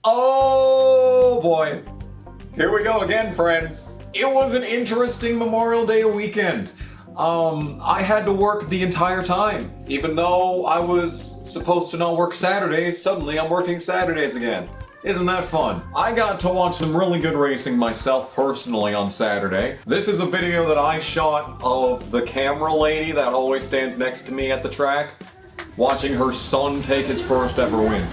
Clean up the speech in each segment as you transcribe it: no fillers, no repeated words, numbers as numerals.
Oh boy. Here we go again, friends. It was an interesting Memorial Day weekend. I had to work the entire time. Even though I was supposed to not work Saturdays, suddenly I'm working Saturdays again. Isn't that fun? I got to watch some really good racing myself personally on Saturday. This is a video that I shot of the camera lady that always stands next to me at the track, watching her son take his first ever win.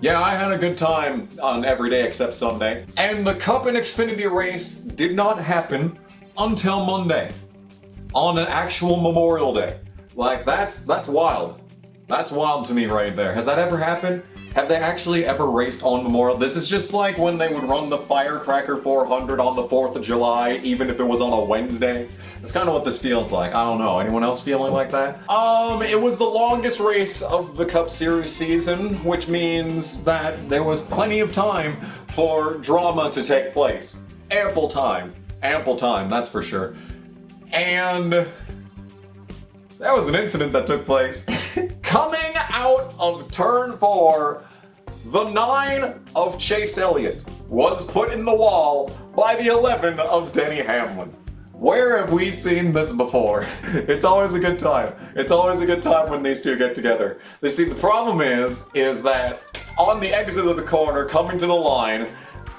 Yeah, I had a good time on every day except Sunday. And the Cup and Xfinity race did not happen until Monday, on an actual Memorial Day. Like, that's wild. That's wild to me right there. Has that ever happened? Have they actually ever raced on Memorial? This is just like when they would run the Firecracker 400 on the 4th of July, even if it was on a Wednesday. That's kind of what this feels like. I don't know. Anyone else feeling like that? It was the longest race of the Cup Series season, which means that there was plenty of time for drama to take place. Ample time. Ample time, that's for sure. And there was an incident that took place. Coming out of turn 4, the 9 of Chase Elliott was put in the wall by the 11 of Denny Hamlin. Where have we seen this before? It's always a good time. It's always a good time when these two get together. You see, the problem is that on the exit of the corner, coming to the line,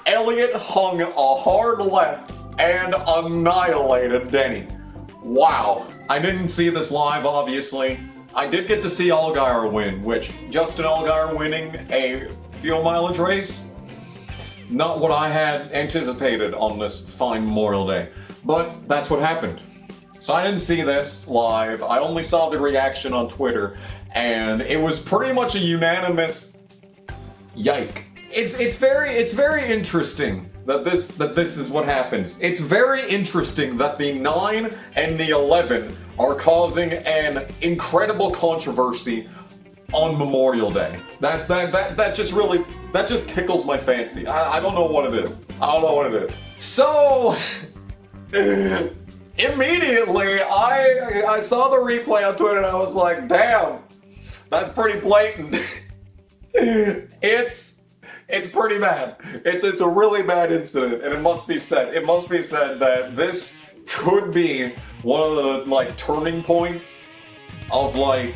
Elliott hung a hard left and annihilated Denny. Wow. I didn't see this live, obviously. I did get to see Allgaier win, which Justin Allgaier winning a fuel mileage race, not what I had anticipated on this fine Memorial Day. But that's what happened. So I didn't see this live. I only saw the reaction on Twitter, and it was pretty much a unanimous yike. It's very interesting that this is what happens. It's very interesting that the 9 and the 11 are causing an incredible controversy on Memorial Day. That just tickles my fancy. I don't know what it is. I don't know what it is. So immediately I saw the replay on Twitter and I was like, damn, that's pretty blatant. It's pretty bad. It's a really bad incident, and it must be said that this could be one of the, like, turning points of, like,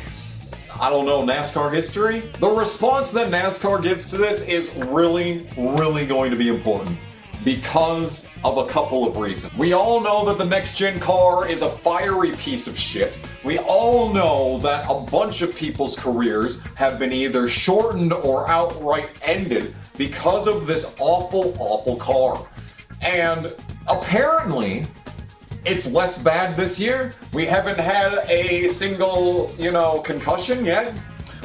I don't know, NASCAR history. The response that NASCAR gives to this is really, really going to be important because of a couple of reasons. We all know that the next-gen car is a fiery piece of shit. We all know that a bunch of people's careers have been either shortened or outright ended because of this awful, awful car. And apparently, it's less bad this year. We haven't had a single, concussion yet.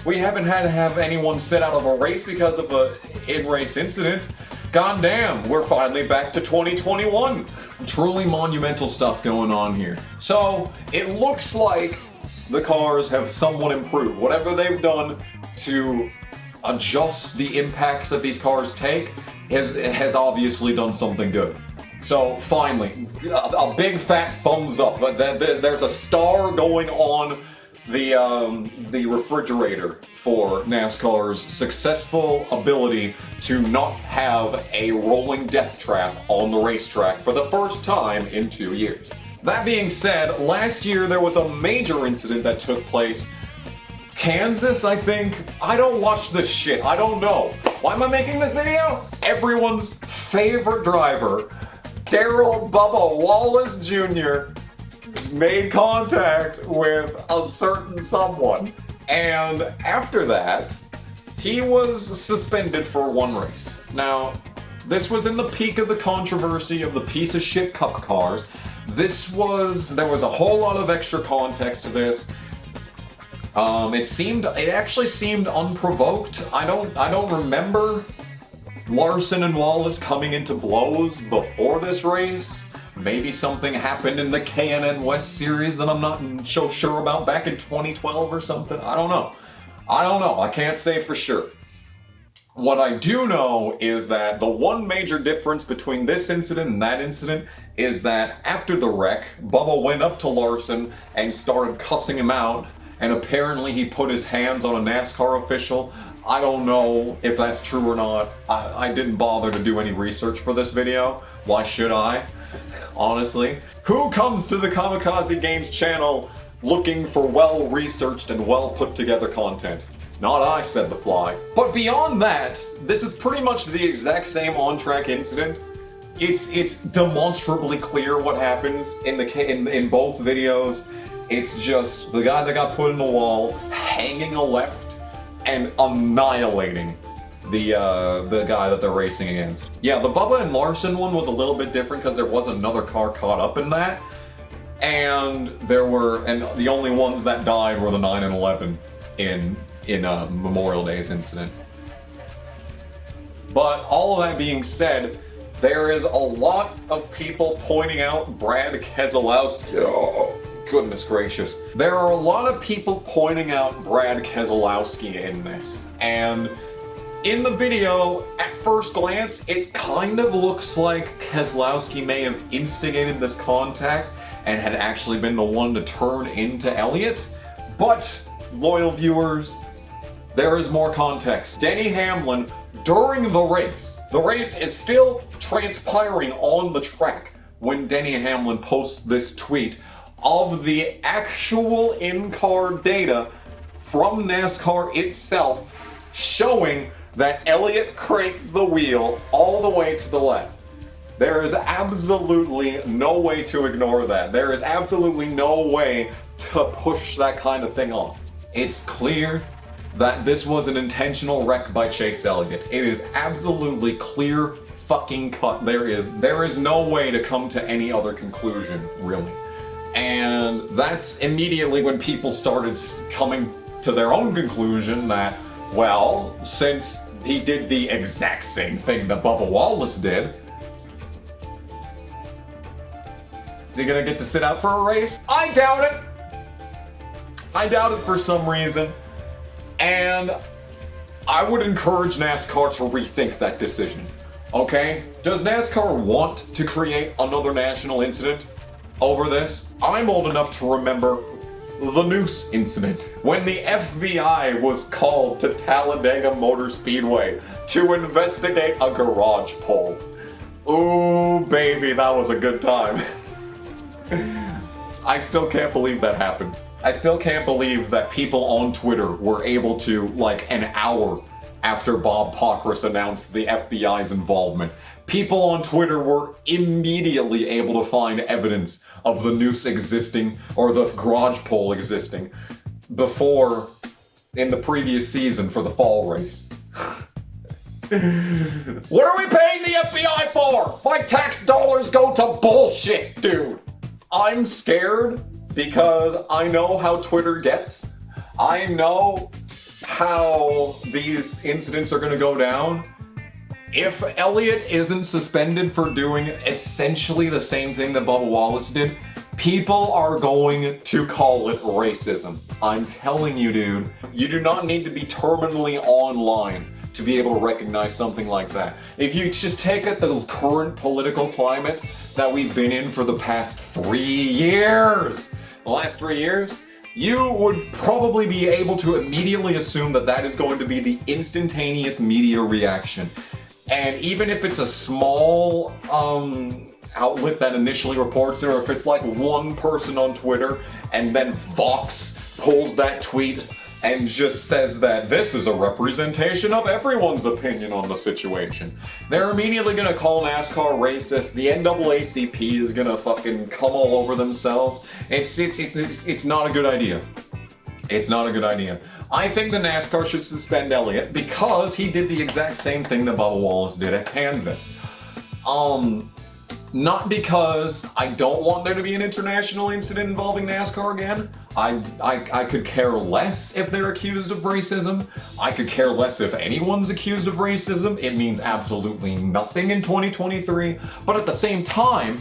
We haven't had to have anyone sit out of a race because of an in-race incident. God damn, we're finally back to 2021. Truly monumental stuff going on here. So, it looks like the cars have somewhat improved. Whatever they've done to adjust the impacts that these cars take has obviously done something good. So, finally, a big fat thumbs up. But there's a star going on the refrigerator for NASCAR's successful ability to not have a rolling death trap on the racetrack for the first time in 2 years. That being said, last year there was a major incident that took place. Kansas, I think? I don't watch this shit. I don't know. Why am I making this video? Everyone's favorite driver, Darrell Bubba Wallace Jr., made contact with a certain someone. And after that, he was suspended for 1 race. Now, this was in the peak of the controversy of the piece of shit Cup cars. There was a whole lot of extra context to this. It actually seemed unprovoked. I don't remember Larson and Wallace coming into blows before this race. Maybe something happened in the K&N West series that I'm not so sure about back in 2012 or something. I don't know. I can't say for sure. What I do know is that the one major difference between this incident and that incident is that after the wreck, Bubba went up to Larson and started cussing him out and apparently he put his hands on a NASCAR official. I don't know if that's true or not. I didn't bother to do any research for this video. Why should I? Honestly. Who comes to the Kamikaze Games channel looking for well-researched and well-put-together content? Not I, said the fly. But beyond that, this is pretty much the exact same on-track incident. It's demonstrably clear what happens in both videos. It's just the guy that got put in the wall, hanging a left, and annihilating the guy that they're racing against. Yeah, the Bubba and Larson one was a little bit different because there was another car caught up in that, and the only ones that died were the 9 and 11 in Memorial Day's incident. But all of that being said, there is a lot of people pointing out Brad Keselowski. Oh, goodness gracious. There are a lot of people pointing out Brad Keselowski in this. And in the video, at first glance, it kind of looks like Keselowski may have instigated this contact and had actually been the one to turn into Elliott. But, loyal viewers, there is more context. Denny Hamlin, during the race is still transpiring on the track when Denny Hamlin posts this tweet of the actual in-car data from NASCAR itself showing that Elliott cranked the wheel all the way to the left. There is absolutely no way to ignore that. There is absolutely no way to push that kind of thing off. It's clear that this was an intentional wreck by Chase Elliott. It is absolutely clear fucking cut. There is no way to come to any other conclusion, really. And that's immediately when people started coming to their own conclusion that, well, since he did the exact same thing that Bubba Wallace did, is he gonna get to sit out for a race? I doubt it. I doubt it for some reason. And I would encourage NASCAR to rethink that decision, okay? Does NASCAR want to create another national incident over this? I'm old enough to remember the Noose incident, when the FBI was called to Talladega Motor Speedway to investigate a garage pole. Ooh, baby, that was a good time. I still can't believe that happened. I still can't believe that people on Twitter were able to, like, an hour after Bob Pockris announced the FBI's involvement, people on Twitter were immediately able to find evidence of the noose existing, or the garage pole existing, before, in the previous season for the fall race. What are we paying the FBI for? My tax dollars go to bullshit, dude. I'm scared because I know how Twitter gets. I know how these incidents are gonna go down. If Elliott isn't suspended for doing essentially the same thing that Bubba Wallace did, people are going to call it racism. I'm telling you, dude, you do not need to be terminally online to be able to recognize something like that. If you just take at the current political climate that we've been in for the past 3 years, the last 3 years, you would probably be able to immediately assume that that is going to be the instantaneous media reaction. And even if it's a small outlet that initially reports it, or if it's like one person on Twitter and then Vox pulls that tweet and just says that this is a representation of everyone's opinion on the situation, they're immediately gonna call NASCAR racist. The NAACP is gonna fucking come all over themselves. It's not a good idea. It's not a good idea. I think the NASCAR should suspend Elliott because he did the exact same thing that Bubba Wallace did at Kansas. Not because I don't want there to be an international incident involving NASCAR again. I could care less if they're accused of racism. I could care less if anyone's accused of racism. It means absolutely nothing in 2023. But at the same time,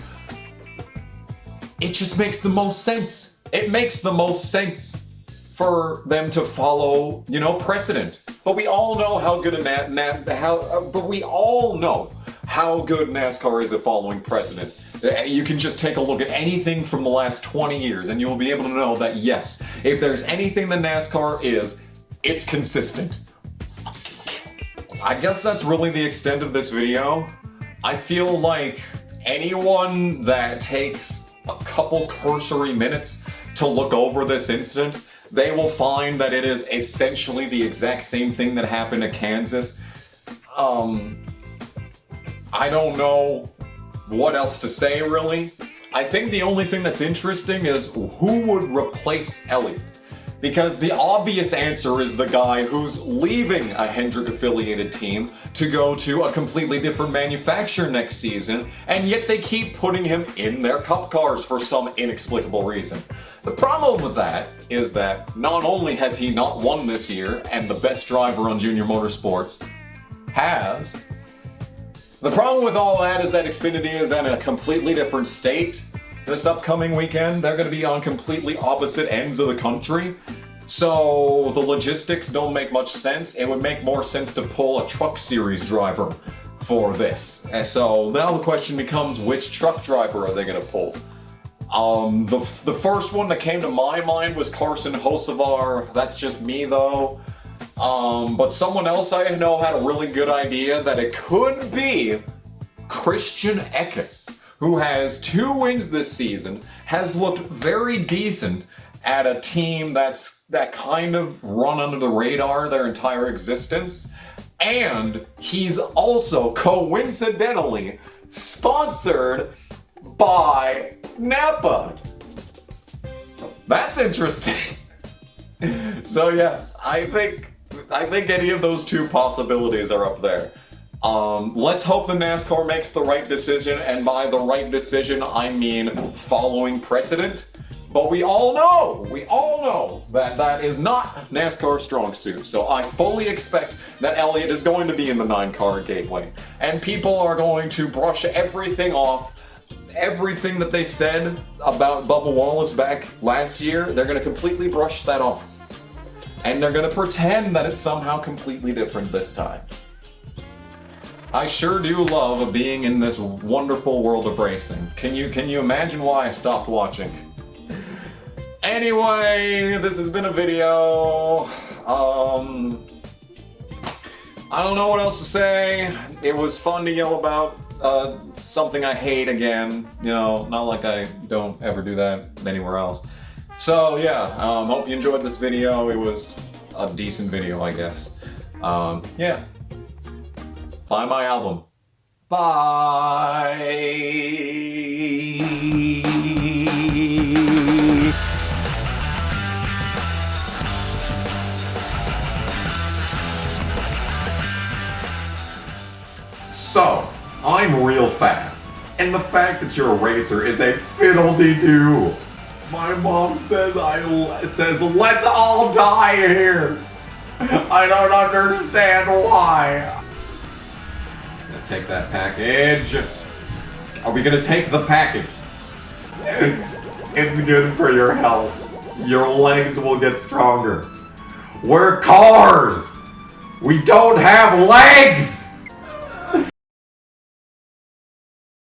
it just makes the most sense. It makes the most sense for them to follow, precedent. But we all know how good how good NASCAR is at following precedent. You can just take a look at anything from the last 20 years and you'll be able to know that yes, if there's anything that NASCAR is, it's consistent. I guess that's really the extent of this video. I feel like anyone that takes a couple cursory minutes to look over this incident, they will find that it is essentially the exact same thing that happened at Kansas. I don't know what else to say, really. I think the only thing that's interesting is who would replace Elliott? Because the obvious answer is the guy who's leaving a Hendrick-affiliated team to go to a completely different manufacturer next season, and yet they keep putting him in their cup cars for some inexplicable reason. The problem with that is that not only has he not won this year, and the best driver on Junior Motorsports has, the problem with all that is that Xfinity is in a completely different state this upcoming weekend. They're going to be on completely opposite ends of the country. So the logistics don't make much sense. It would make more sense to pull a truck series driver for this. And so now the question becomes, which truck driver are they going to pull? The first one that came to my mind was Carson Hocevar. That's just me though. But someone else I know had a really good idea that it could be Christian Eckes, who has 2 wins this season, has looked very decent at a team that kind of run under the radar their entire existence, and he's also coincidentally sponsored by Napa. That's interesting. So yes, I think any of those 2 possibilities are up there. Let's hope the NASCAR makes the right decision, and by the right decision, I mean following precedent. But we all know that that is not NASCAR's strong suit. So I fully expect that Elliott is going to be in the 9-car gateway, and people are going to brush everything off. Everything that they said about Bubba Wallace back last year, they're going to completely brush that off. And they're going to pretend that it's somehow completely different this time. I sure do love being in this wonderful world of racing. Can you imagine why I stopped watching? Anyway, this has been a video. I don't know what else to say. It was fun to yell about something I hate again. You know, not like I don't ever do that anywhere else. So yeah, hope you enjoyed this video. It was a decent video, I guess. Yeah. Buy my album. Bye. So, I'm real fast, and the fact that you're a racer is a fiddle-dee-doo. My mom says let's all die here. I don't understand why. Gonna take that package. Are we gonna take the package? It's good for your health. Your legs will get stronger. We're cars. We don't have legs.